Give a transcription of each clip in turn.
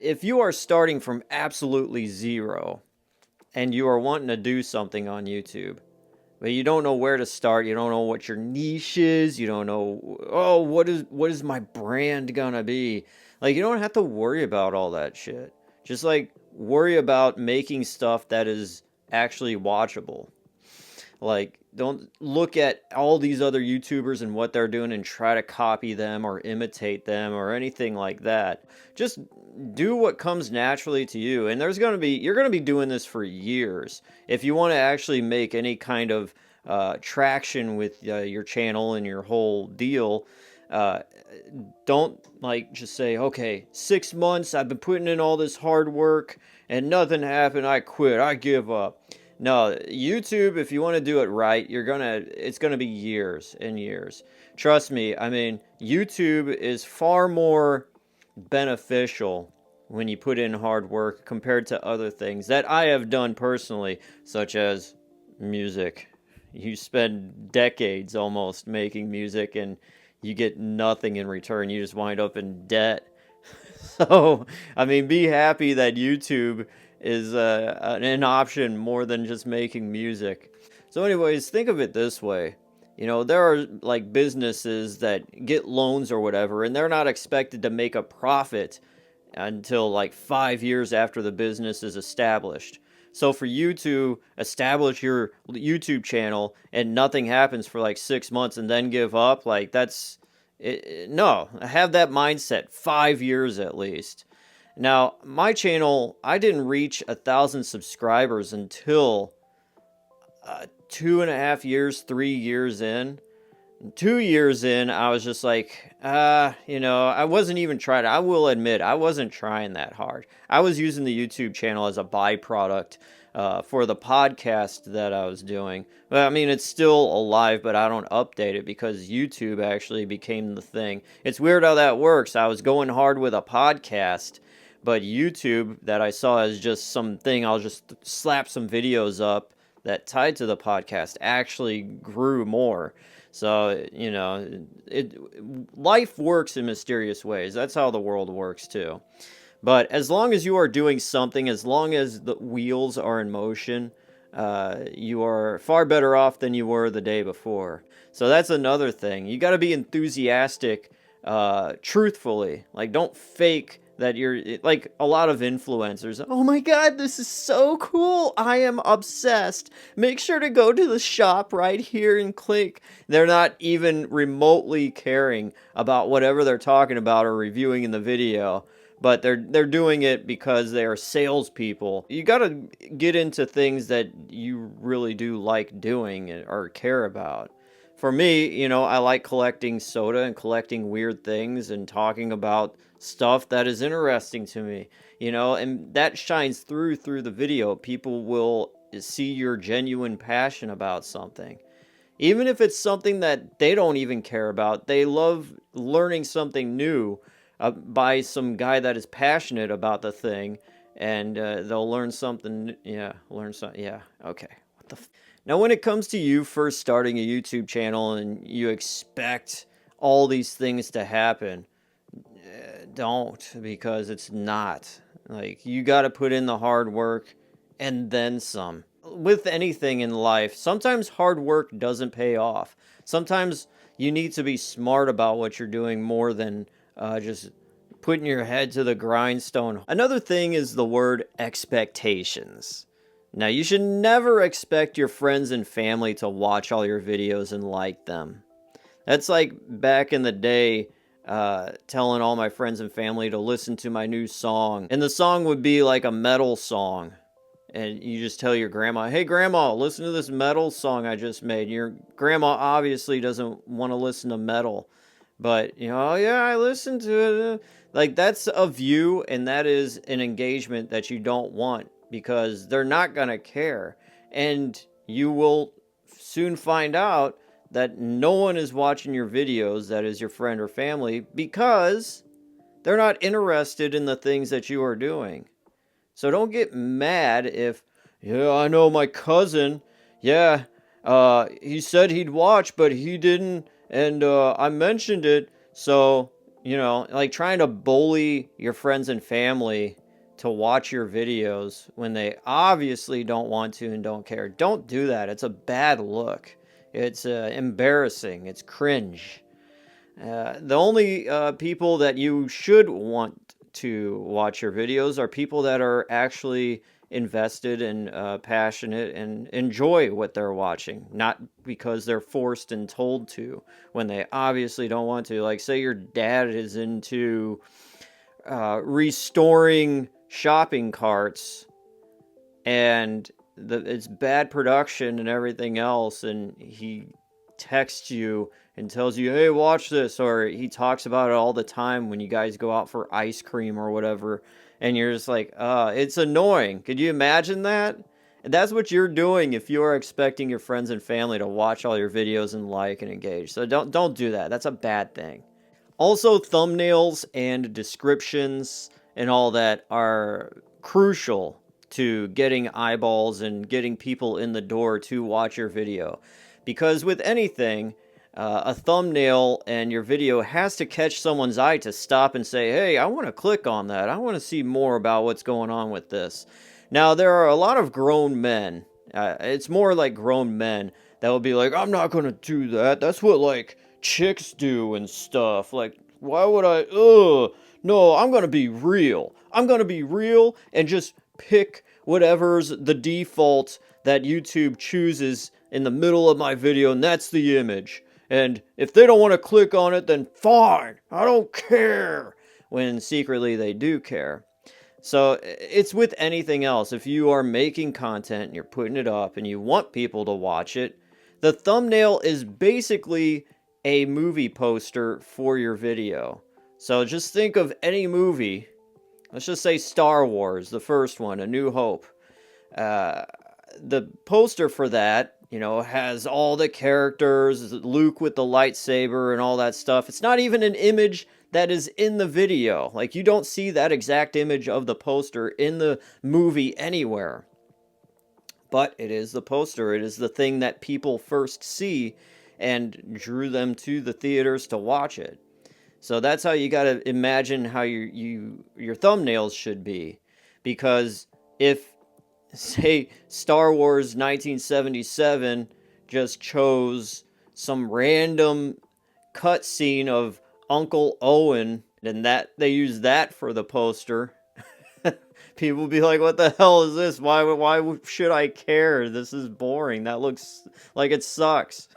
If you are starting from absolutely zero and you are wanting to do something on YouTube, but you don't know where to start, you don't know what your niche is, you don't know, oh, what is my brand gonna be? Like, you don't have to worry about all that shit. Just like worry about making stuff that is actually watchable. Like, don't look at all these other YouTubers and what they're doing and try to copy them or imitate them or anything like that. Just do what comes naturally to you. And you're going to be doing this for years. If you want to actually make any kind of traction with your channel and your whole deal, uh, don't like just say, okay, 6 months, I've been putting in all this hard work and nothing happened. I quit. I give up. No, YouTube, if you want to do it right, it's gonna be years and years. Trust me, I mean, YouTube is far more beneficial when you put in hard work compared to other things that I have done personally, such as music. You spend decades almost making music and you get nothing in return. You just wind up in debt. So, I mean, be happy that YouTube is an option more than just making music. So, anyways, think of it this way. You know, there are like businesses that get loans or whatever, and they're not expected to make a profit until like 5 years after the business is established. So for you to establish your YouTube channel and nothing happens for like 6 months and then give up, like no, have that mindset 5 years at least. Now, my channel, I didn't reach 1,000 subscribers until 2.5 years, 3 years in. 2 years in, I was just like, I wasn't even trying. I will admit, I wasn't trying that hard. I was using the YouTube channel as a byproduct for the podcast that I was doing. But I mean, it's still alive, but I don't update it because YouTube actually became the thing. It's weird how that works. I was going hard with a podcast, but YouTube that I saw as just something, I'll just slap some videos up that tied to the podcast actually grew more. So, life works in mysterious ways. That's how the world works too. But as long as you are doing something, as long as the wheels are in motion, you are far better off than you were the day before. So that's another thing. You got to be enthusiastic, truthfully. Like, don't fake that you're like a lot of influencers. Oh my God, this is so cool. I am obsessed. Make sure to go to the shop right here and click. They're not even remotely caring about whatever they're talking about or reviewing in the video, but they're doing it because they are salespeople. You got to get into things that you really do like doing or care about. For me, I like collecting soda and collecting weird things and talking about stuff that is interesting to me, and that shines through the video. People will see your genuine passion about something. Even if it's something that they don't even care about, they love learning something new by some guy that is passionate about the thing, and they'll learn something. Yeah, learn something. Yeah, okay. What the? Now, when it comes to you first starting a YouTube channel and you expect all these things to happen, don't, because it's not. Like, you got to put in the hard work and then some. With anything in life, sometimes hard work doesn't pay off. Sometimes you need to be smart about what you're doing more than just putting your head to the grindstone. Another thing is the word expectations. Now, you should never expect your friends and family to watch all your videos and like them. That's like back in the day, telling all my friends and family to listen to my new song. And the song would be like a metal song. And you just tell your grandma, hey, grandma, listen to this metal song I just made. And your grandma obviously doesn't want to listen to metal. But, oh, yeah, I listened to it. Like, that's a view, and that is an engagement that you don't want because they're not going to care. And you will soon find out that no one is watching your videos that is your friend or family because they're not interested in the things that you are doing. So don't get mad if, yeah, I know my cousin, yeah, he said he'd watch, but he didn't, and I mentioned it, so You know, like trying to bully your friends and family to watch your videos when they obviously don't want to and don't care. Don't do that. It's a bad look. It's embarrassing. It's cringe. The only people that you should want to watch your videos are people that are actually invested and passionate and enjoy what they're watching, not because they're forced and told to when they obviously don't want to. Like, say your dad is into restoring shopping carts and it's bad production and everything else, and he texts you and tells you, hey, watch this, or he talks about it all the time when you guys go out for ice cream or whatever, and you're just like, it's annoying. Could you imagine that? And that's what you're doing if you are expecting your friends and family to watch all your videos and like and engage. So don't do that. That's a bad thing. Also, thumbnails and descriptions and all that are crucial to getting eyeballs and getting people in the door to watch your video. Because with anything, a thumbnail and your video has to catch someone's eye to stop and say, hey, I want to click on that. I want to see more about what's going on with this. Now, there are a lot of grown men. It's more like grown men that will be like, I'm not going to do that. That's what, like, chicks do and stuff. Like, why would I? Ugh. No, I'm going to be real. I'm going to be real and just pick whatever's the default that YouTube chooses in the middle of my video, and that's the image. And if they don't want to click on it, then fine. I don't care. When secretly they do care. So it's with anything else. If you are making content and you're putting it up and you want people to watch it, the thumbnail is basically a movie poster for your video. So just think of any movie. Let's just say Star Wars, the first one, A New Hope. The poster for that, has all the characters, Luke with the lightsaber and all that stuff. It's not even an image that is in the video. Like, you don't see that exact image of the poster in the movie anywhere. But it is the poster. It is the thing that people first see and drew them to the theaters to watch it. So that's how you got to imagine how your thumbnails should be. Because if, say, Star Wars 1977 just chose some random cutscene of Uncle Owen, and that they use that for the poster, people will be like, what the hell is this? Why should I care? This is boring. That looks like it sucks.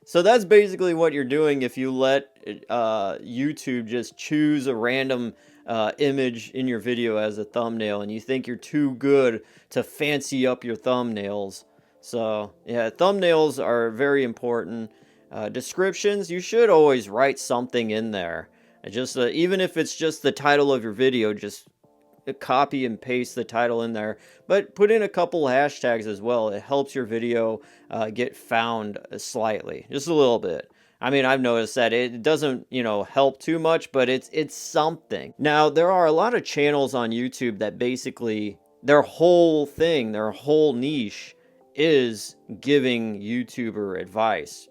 So that's basically what you're doing if you let YouTube just choose a random image in your video as a thumbnail, and you think you're too good to fancy up your thumbnails. So yeah, thumbnails are very important. Descriptions, you should always write something in there. Just even if it's just the title of your video, just copy and paste the title in there, but put in a couple hashtags as well. It helps your video get found slightly, just a little bit. I mean, I've noticed that it doesn't, help too much, but it's something. Now, there are a lot of channels on YouTube that basically their whole thing, their whole niche is giving YouTuber advice.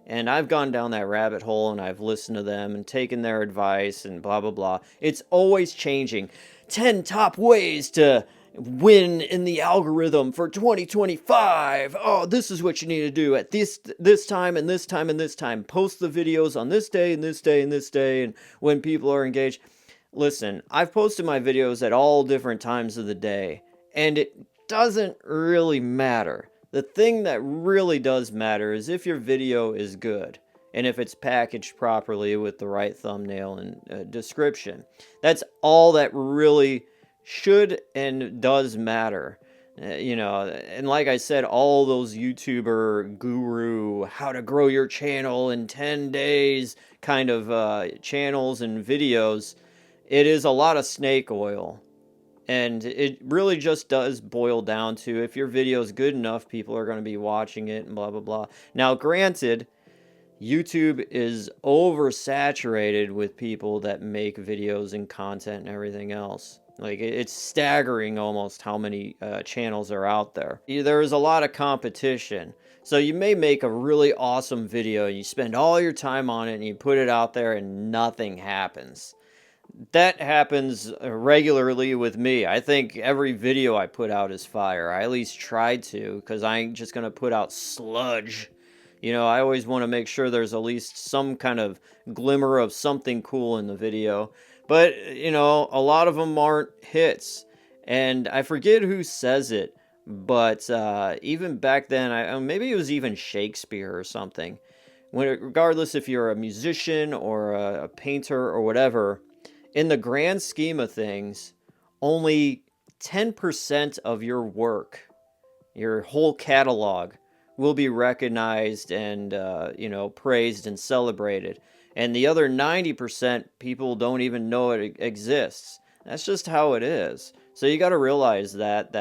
And I've gone down that rabbit hole and I've listened to them and taken their advice and blah, blah, blah. It's always changing. 10 top ways to win in the algorithm for 2025. Oh, this is what you need to do at this time and this time and this time. Post the videos on this day and this day and this day, and when people are engaged. Listen, I've posted my videos at all different times of the day, and it doesn't really matter. The thing that really does matter is if your video is good and if it's packaged properly with the right thumbnail and description. That's all that really should and does matter. And like I said, all those YouTuber guru, how to grow your channel in 10 days kind of channels and videos, it is a lot of snake oil. And it really just does boil down to, if your video is good enough, people are going to be watching it and blah, blah, blah. Now, granted, YouTube is oversaturated with people that make videos and content and everything else. Like it's staggering almost how many channels are out there. There is a lot of competition. So you may make a really awesome video, you spend all your time on it and you put it out there and nothing happens. That happens regularly with me. I think every video I put out is fire. I at least try to, because I ain't just going to put out sludge. You know, I always want to make sure there's at least some kind of glimmer of something cool in the video. But, you know, a lot of them aren't hits. And I forget who says it, but even back then, maybe it was even Shakespeare or something. Regardless if you're a musician or a painter or whatever, in the grand scheme of things, only 10% of your work, your whole catalog, will be recognized and, praised and celebrated. And the other 90%, people don't even know it exists. That's just how it is. So you got to realize that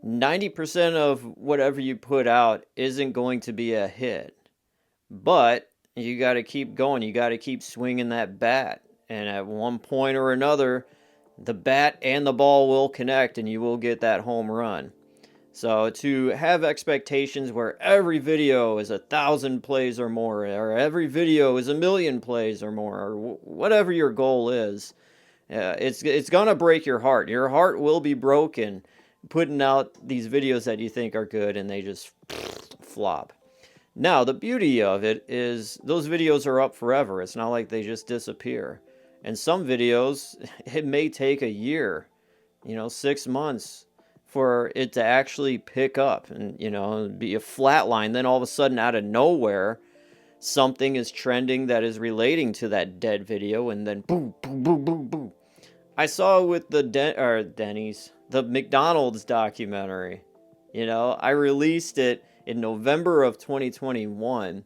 90% of whatever you put out isn't going to be a hit. But you got to keep going. You got to keep swinging that bat. And at one point or another, the bat and the ball will connect and you will get that home run. So to have expectations where every video is 1,000 plays or more, or every video is 1,000,000 plays or more, or whatever your goal is, it's gonna break your heart. Your heart will be broken putting out these videos that you think are good and they just flop. Now, the beauty of it is those videos are up forever. It's not like they just disappear. And some videos, it may take a year, 6 months for it to actually pick up and, be a flat line. Then all of a sudden, out of nowhere, something is trending that is relating to that dead video. And then boom, boom, boom, boom, boom. I saw with the the McDonald's documentary. I released it in November of 2021.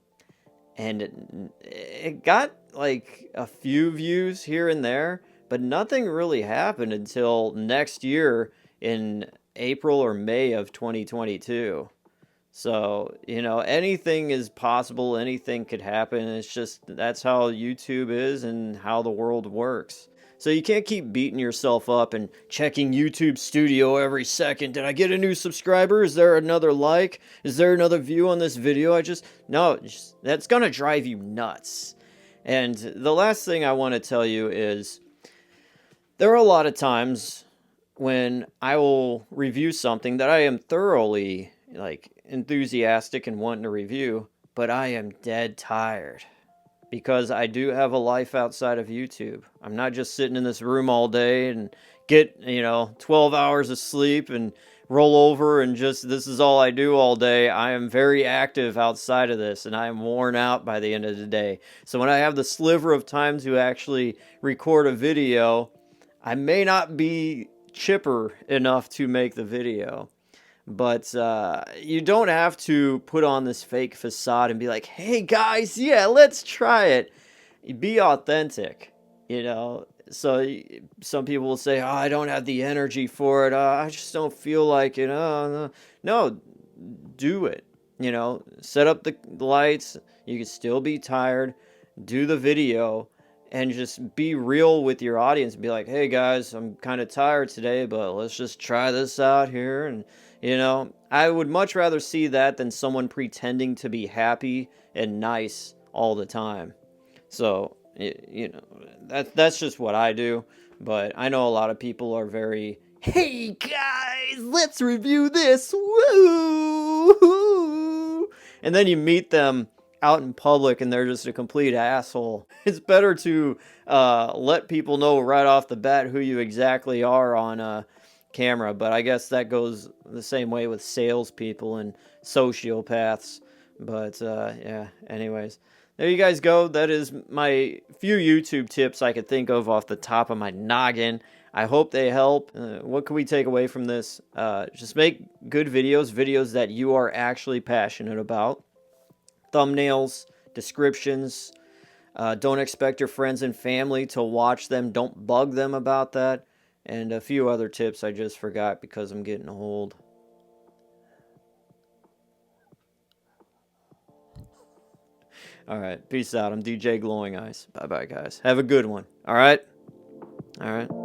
And it got like a few views here and there, but nothing really happened until next year in April or May of 2022. So, anything is possible, anything could happen. It's just that's how YouTube is and how the world works. So you can't keep beating yourself up and checking YouTube Studio every second. Did I get a new subscriber? Is there another like? Is there another view on this video? That's going to drive you nuts. And the last thing I want to tell you is there are a lot of times when I will review something that I am thoroughly enthusiastic and wanting to review, but I am dead tired. Because I do have a life outside of YouTube. I'm not just sitting in this room all day and get, 12 hours of sleep and roll over and just this is all I do all day. I am very active outside of this and I am worn out by the end of the day. So when I have the sliver of time to actually record a video, I may not be chipper enough to make the video. But you don't have to put on this fake facade and be like, hey guys, yeah, let's try it. Be authentic, So some people will say, oh, I don't have the energy for it. I just don't feel like it. No, do it. Set up the lights. You can still be tired. Do the video. And just be real with your audience. Be like, hey guys, I'm kind of tired today, but let's just try this out here. And, I would much rather see that than someone pretending to be happy and nice all the time. So, that's just what I do. But I know a lot of people are very, hey guys, let's review this. Woo! And then you meet them out in public and they're just a complete asshole. It's better to let people know right off the bat who you exactly are on camera, but I guess that goes the same way with salespeople and sociopaths. But yeah, anyways, there you guys go. That is my few YouTube tips I could think of off the top of my noggin. I hope they help. What can we take away from this? Just make good videos that you are actually passionate about. Thumbnails, descriptions. Don't expect your friends and family to watch them. Don't bug them about that. And a few other tips I just forgot because I'm getting old. All right. Peace out. I'm DJ Glowing Eyes. Bye bye, guys. Have a good one. All right. All right.